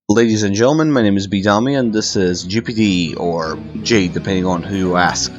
Ladies and gentlemen, my name is Bedomy and this is JPDE, or J depending on who you ask.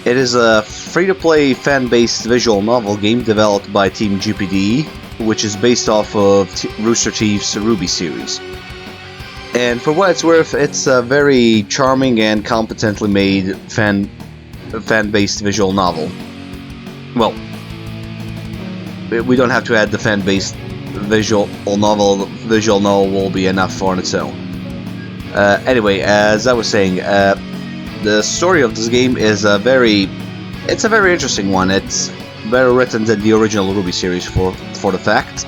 It is a free-to-play fan-based visual novel game developed by Team JPDE, which is based off of Rooster Teeth's RWBY series. And for what it's worth, it's a very charming and competently made fan-based visual novel. Well, we don't have to add the fan-based visual novel will be enough on its own. Anyway, as I was saying, the story of this game is a very interesting one. It's better written than the original RWBY series for the fact.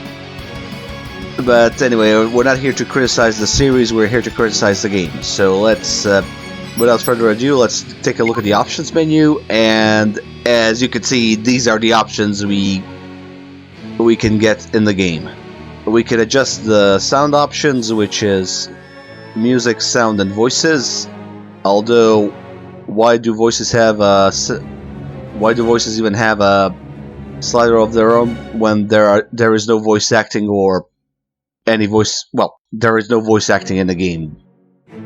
But anyway, we're not here to criticize the series, we're here to criticize the game. So let's, without further ado, let's take a look at the options menu, and as you can see, these are the options we can get in the game. We can adjust the sound options, which is music, sound, and voices. Although, why do voices even have a slider of their own when there is no voice acting or any voice? Well, there is no voice acting in the game.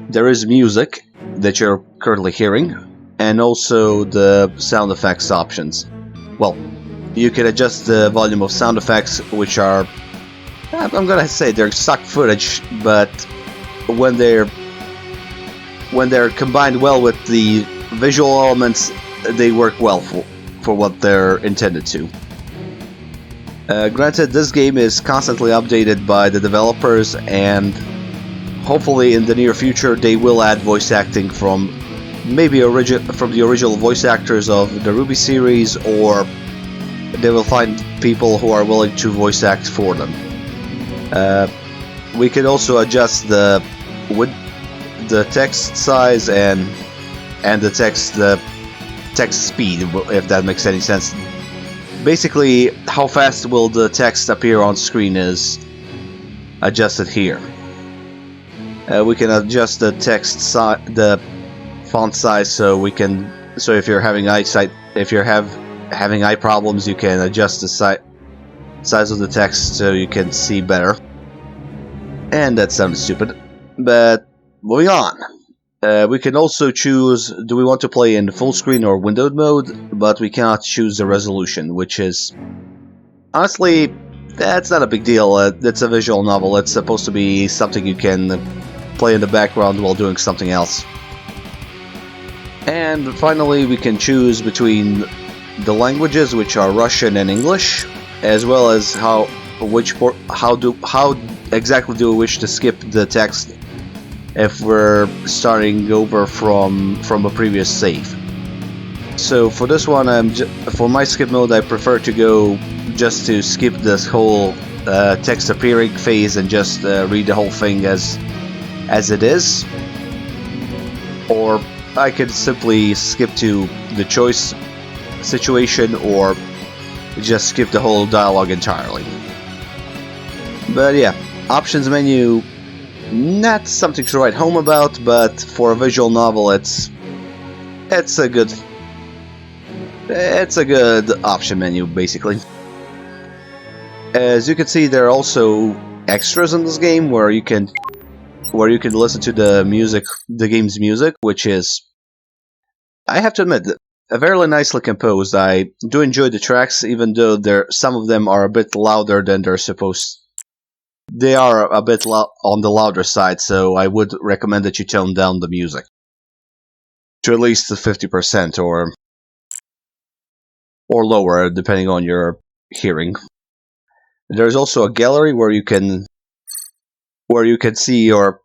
There is music that you're currently hearing, and also the sound effects options. Well, you can adjust the volume of sound effects, which are, I'm gonna say they're stock footage, but when they're combined well with the visual elements, they work well for what they're intended to. Granted, this game is constantly updated by the developers, and hopefully in the near future they will add voice acting from maybe from the original voice actors of the RWBY series, or they will find people who are willing to voice act for them. We can also adjust the text size and the text speed, if that makes any sense. Basically, how fast will the text appear on screen is adjusted here. We can adjust the the font size, so if you're having having eye problems, you can adjust the size of the text so you can see better. And that sounded stupid, but moving on. We can also choose, do we want to play in full screen or windowed mode, but we cannot choose the resolution, which is, honestly, that's not a big deal. It's a visual novel. It's supposed to be something you can play in the background while doing something else. And finally, we can choose between the languages, which are Russian and English, as well as how exactly do we wish to skip the text if we're starting over from a previous save. So for this one, for my skip mode, I prefer to go just to skip this whole text appearing phase and just read the whole thing as it is, or I could simply skip to the choice situation, or just skip the whole dialogue entirely. But yeah, options menu, not something to write home about, but for a visual novel, it's a good option menu, basically. As you can see, there are also extras in this game where you can listen to the game's music, which is, I have to admit, fairly nicely composed. I do enjoy the tracks, even though some of them are a bit louder than they're supposed. They are a bit on the louder side, so I would recommend that you tone down the music to at least 50% or lower, depending on your hearing. There's also a gallery where you can see your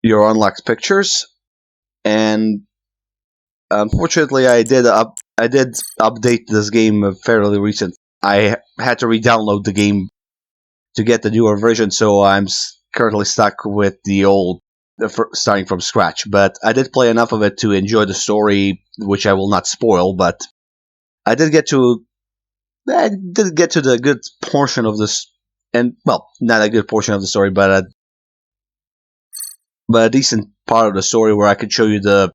unlocked pictures, and unfortunately, I did update this game fairly recent. I had to re-download the game to get the newer version, so I'm currently stuck with the old, starting from scratch. But I did play enough of it to enjoy the story, which I will not spoil. But I did get to the good portion of this, and well, not a good portion of the story, but a decent part of the story where I could show you the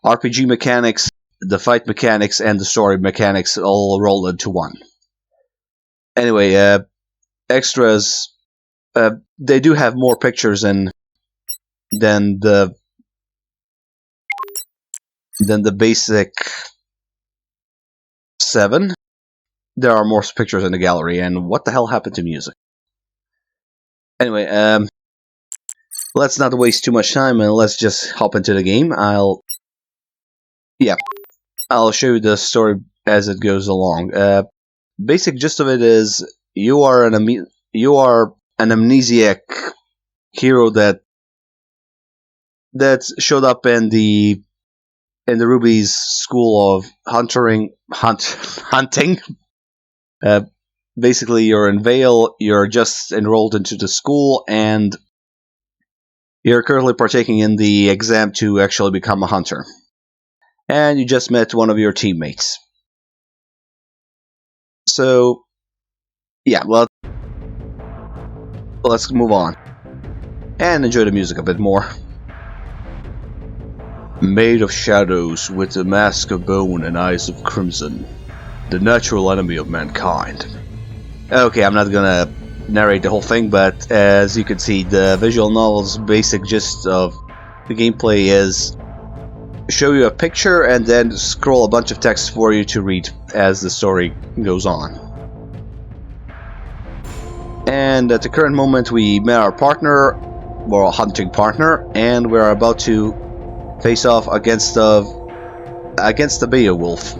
RPG mechanics, the fight mechanics, and the story mechanics all rolled into one. Anyway, extras they do have more pictures than the basic 7. There are more pictures in the gallery, and what the hell happened to music? Anyway, let's not waste too much time and let's just hop into the game. I'll show you the story as it goes along. Basic gist of it is you are an amnesiac hero that showed up in the RWBY's school of hunting. Basically, you're in Vale. You're just enrolled into the school, and you're currently partaking in the exam to actually become a hunter. And you just met one of your teammates. So, yeah, well, let's move on and enjoy the music a bit more. Made of shadows with a mask of bone and eyes of crimson, the natural enemy of mankind. Okay, I'm not gonna narrate the whole thing, but as you can see, the visual novel's basic gist of the gameplay is show you a picture and then scroll a bunch of text for you to read as the story goes on. And at the current moment, we met our partner, or hunting partner, and we're about to face off against the Beowulf.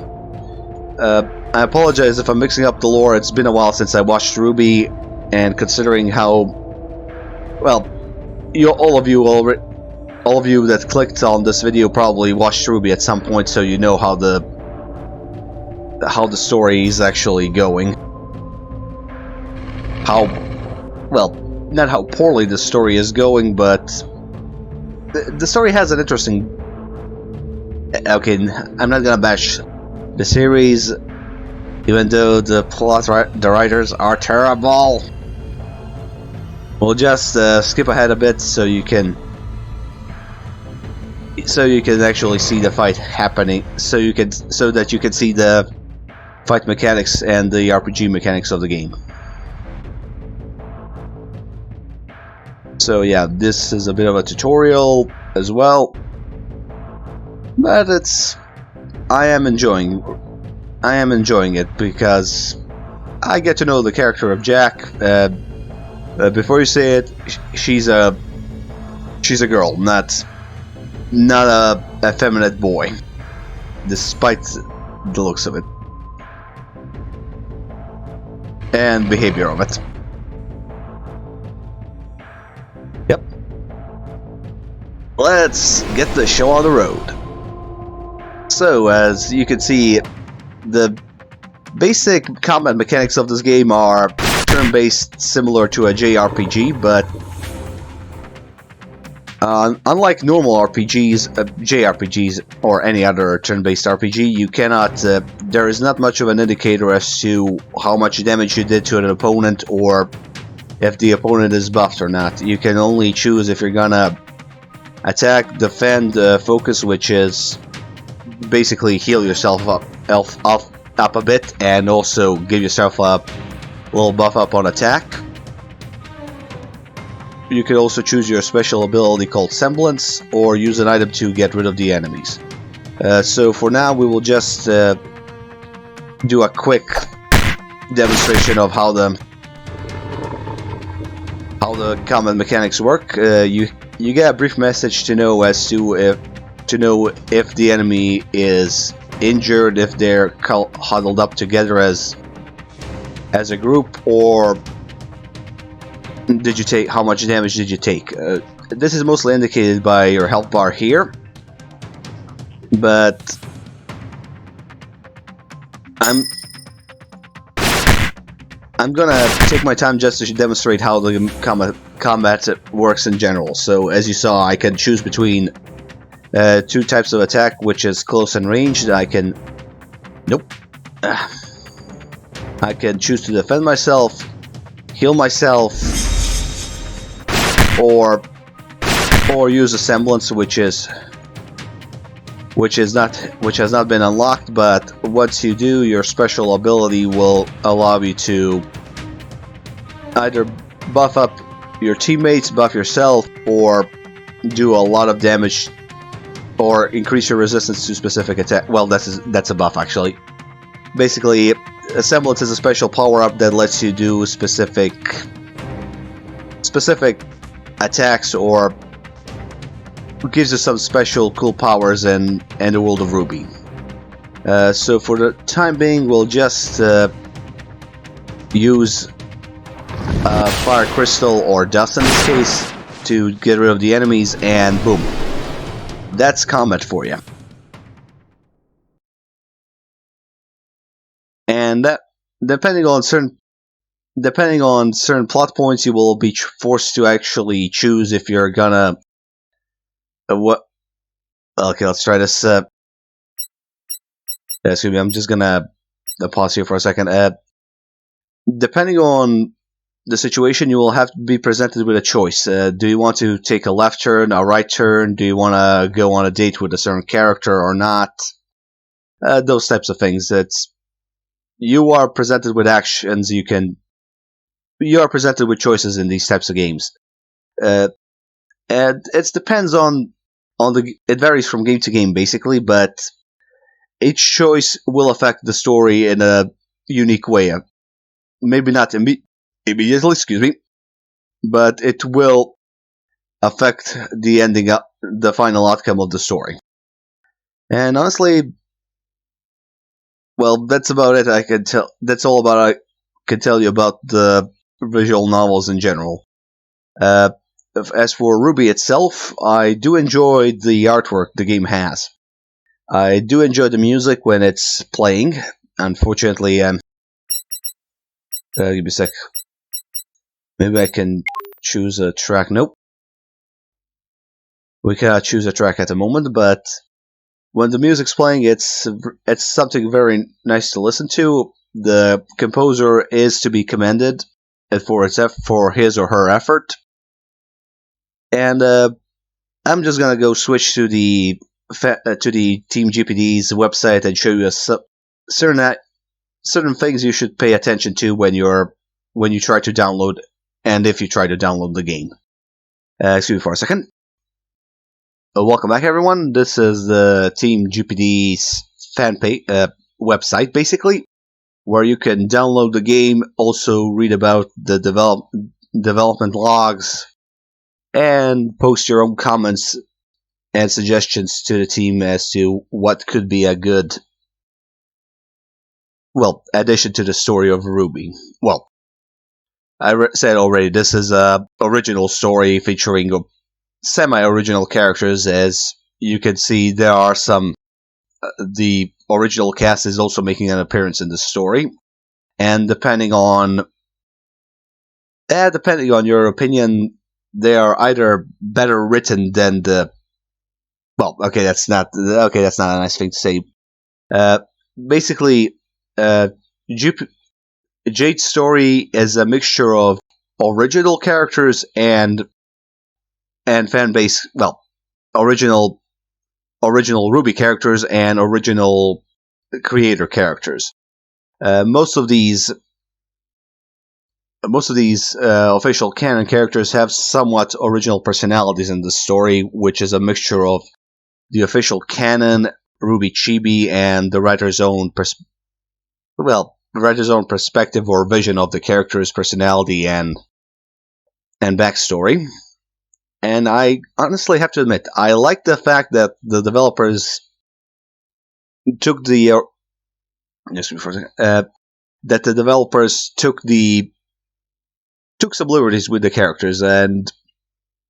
I apologize if I'm mixing up the lore. It's been a while since I watched RWBY, and considering how well, all of you that clicked on this video probably watched RWBY at some point, so you know how the story is actually going. Not how poorly the story is going, but the story has an interesting. Okay, I'm not gonna bash the series, even though the writers are terrible. We'll just skip ahead a bit so you can actually see the fight happening. So that you can see the fight mechanics and the RPG mechanics of the game. So yeah, this is a bit of a tutorial as well, but I am enjoying it because I get to know the character of Jack. Before you say it, she's a girl, not a effeminate boy, despite the looks of it and behavior of it. Yep. Let's get the show on the road. So, as you can see, the basic combat mechanics of this game are turn-based, similar to a JRPG, but unlike normal RPGs, JRPGs, or any other turn-based RPG, you cannot. There is not much of an indicator as to how much damage you did to an opponent, or if the opponent is buffed or not. You can only choose if you're gonna attack, defend, focus, which is basically heal yourself up a bit, and also give yourself a little buff up on attack. You can also choose your special ability called Semblance, or use an item to get rid of the enemies. So for now, we will just do a quick demonstration of how the combat mechanics work. You get a brief message to know if the enemy is injured, if they're huddled up together as a group, or how much damage did you take. This is mostly indicated by your health bar here, but I'm gonna take my time just to demonstrate how the combat works in general. So as you saw, I can choose between two types of attack, which is close and ranged. I can choose to defend myself, heal myself, or use a semblance, which has not been unlocked, but once you do, your special ability will allow you to either buff up your teammates, buff yourself, or do a lot of damage, or increase your resistance to specific attack. Well, that's a buff actually. Basically, Semblance is a special power-up that lets you do specific attacks, or gives you some special cool powers in the world of RWBY. So for the time being, we'll just use Fire Crystal or Dust in this case to get rid of the enemies, and boom. That's combat for you. And that, depending on certain plot points, you will be forced to actually choose if you're gonna what. Okay, let's try this. Excuse me, I'm just gonna pause here for a second. Depending on the situation, you will have to be presented with a choice. Do you want to take a left turn, a right turn? Do you want to go on a date with a certain character or not? Those types of things. You are presented with actions. You are presented with choices in these types of games, and it depends on it varies from game to game basically, but each choice will affect the story in a unique way. Maybe not immediately, excuse me, but it will affect the ending, the final outcome of the story. And honestly, well, that's about it. That's all about I can tell you about the visual novels in general. As for RWBY itself, I do enjoy the artwork the game has. I do enjoy the music when it's playing. Unfortunately, give me a sec. Maybe I can choose a track. Nope. We cannot choose a track at the moment, but when the music's playing, it's something very nice to listen to. The composer is to be commended for his or her effort. And I'm just gonna go switch to the Team JPDE's website and show you certain things you should pay attention to when you try to download, and if you try to download the game. Excuse me for a second. Welcome back, everyone. This is the Team JPDE's fan page website, basically, where you can download the game, also read about the development logs, and post your own comments and suggestions to the team as to what could be a good, addition to the story of RWBY. Well, I said already, this is a original story featuring semi-original characters. As you can see, there are some. The original cast is also making an appearance in the story, and depending on your opinion, they are either better written than the. Well, okay, that's not a nice thing to say. Basically, Jade's story is a mixture of original characters and fan base. Well, original RWBY characters and original creator characters. Most of these official canon characters have somewhat original personalities in the story, which is a mixture of the official canon, RWBY Chibi, and the writer's own perspective or vision of the character's personality and backstory. And I honestly have to admit, I like the fact that the developers took the took some liberties with the characters and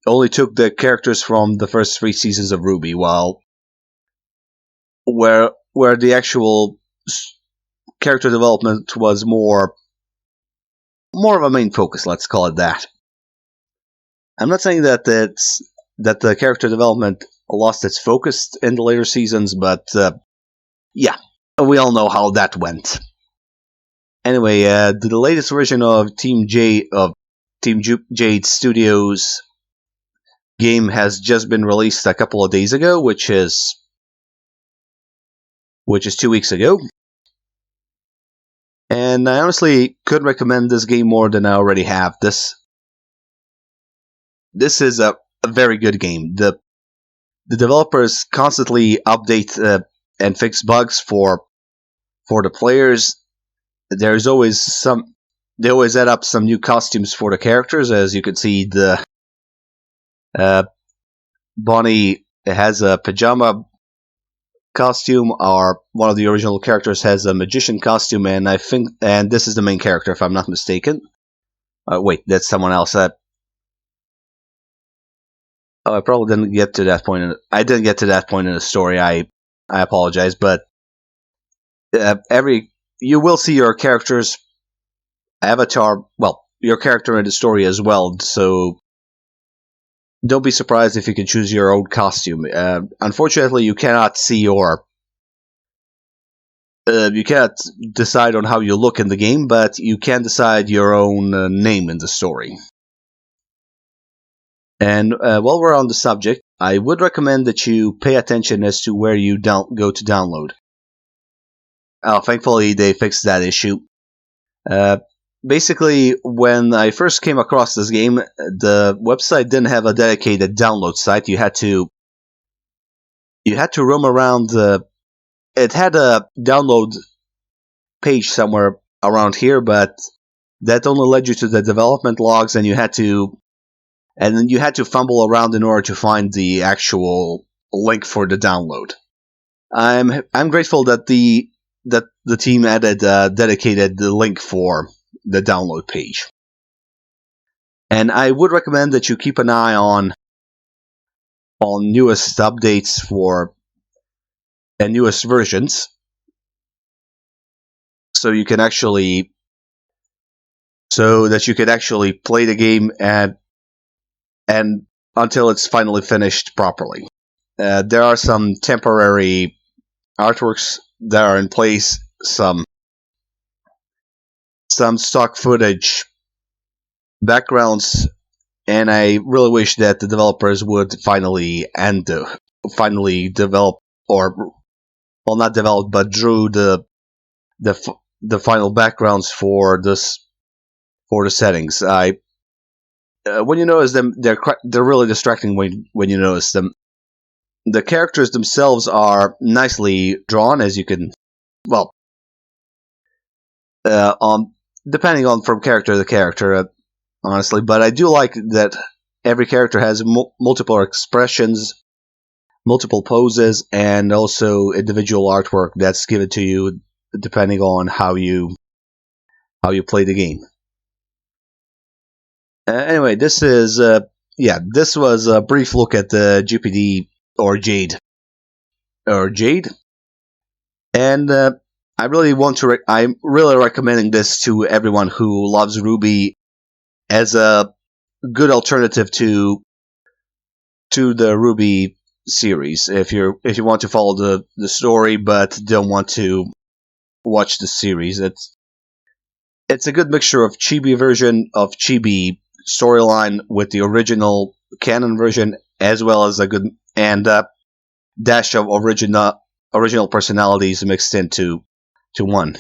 only took the characters from the first 3 seasons of RWBY, while where the actual character development was more of a main focus. Let's call it that. I'm not saying that the character development lost its focus in the later seasons, but yeah, we all know how that went. Anyway, the latest version of Team Jade Studios game has just been released a couple of days ago, which is 2 weeks ago. And I honestly couldn't recommend this game more than I already have. this is a very good game. The developers constantly update and fix bugs for the players. There's always they always add up some new costumes for the characters. As you can see, the Bonnie has a pajama costume, or one of the original characters has a magician costume, and this is the main character, if I'm not mistaken. Wait, that's someone else. I probably didn't get to that point. I didn't get to that point in the story. I apologize, but you will see your character's avatar. Well, your character in the story as well. So don't be surprised if you can choose your own costume. Unfortunately, you cannot see you cannot decide on how you look in the game, but you can decide your own name in the story. And while we're on the subject, I would recommend that you pay attention as to where you go to download. Thankfully, they fixed that issue. Basically, when I first came across this game, the website didn't have a dedicated download site. You had to roam around. It had a download page somewhere around here, but that only led you to the development logs, and then you had to fumble around in order to find the actual link for the download. I'm grateful that the team added a dedicated link for the download page. And I would recommend that you keep an eye on newest updates and newest versions, so that you can actually play the game and until it's finally finished properly. There are some temporary artworks that are in place, some stock footage, backgrounds, and I really wish that the developers would finally develop, or well, not develop, but drew the final backgrounds for the settings. When you notice them, they're really distracting when you notice them. The characters themselves are nicely drawn, as you can, depending on from character to character, honestly. But I do like that every character has multiple expressions, multiple poses, and also individual artwork that's given to you depending on how you play the game. Anyway, this was a brief look at the JPDE or Jade, and I'm really recommending this to everyone who loves RWBY as a good alternative to the RWBY series. If you want to follow the story but don't want to watch the series, it's a good mixture of chibi version of chibi storyline with the original canon version, as well as a good dash of original personalities mixed into one.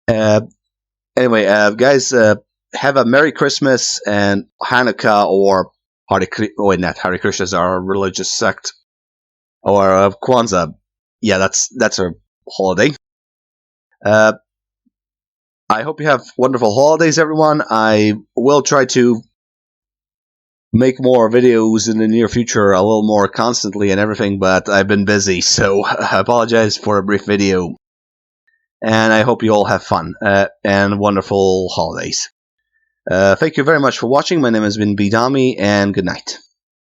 Anyway, guys, have a Merry Christmas and Hanukkah, or not Hare Krishnas are a religious sect, or Kwanzaa. Yeah, that's a holiday. I hope you have wonderful holidays, everyone. I will try to make more videos in the near future, a little more constantly and everything, but I've been busy, so I apologize for a brief video. And I hope you all have fun and wonderful holidays. Thank you very much for watching. My name has been Bedomy, and good night.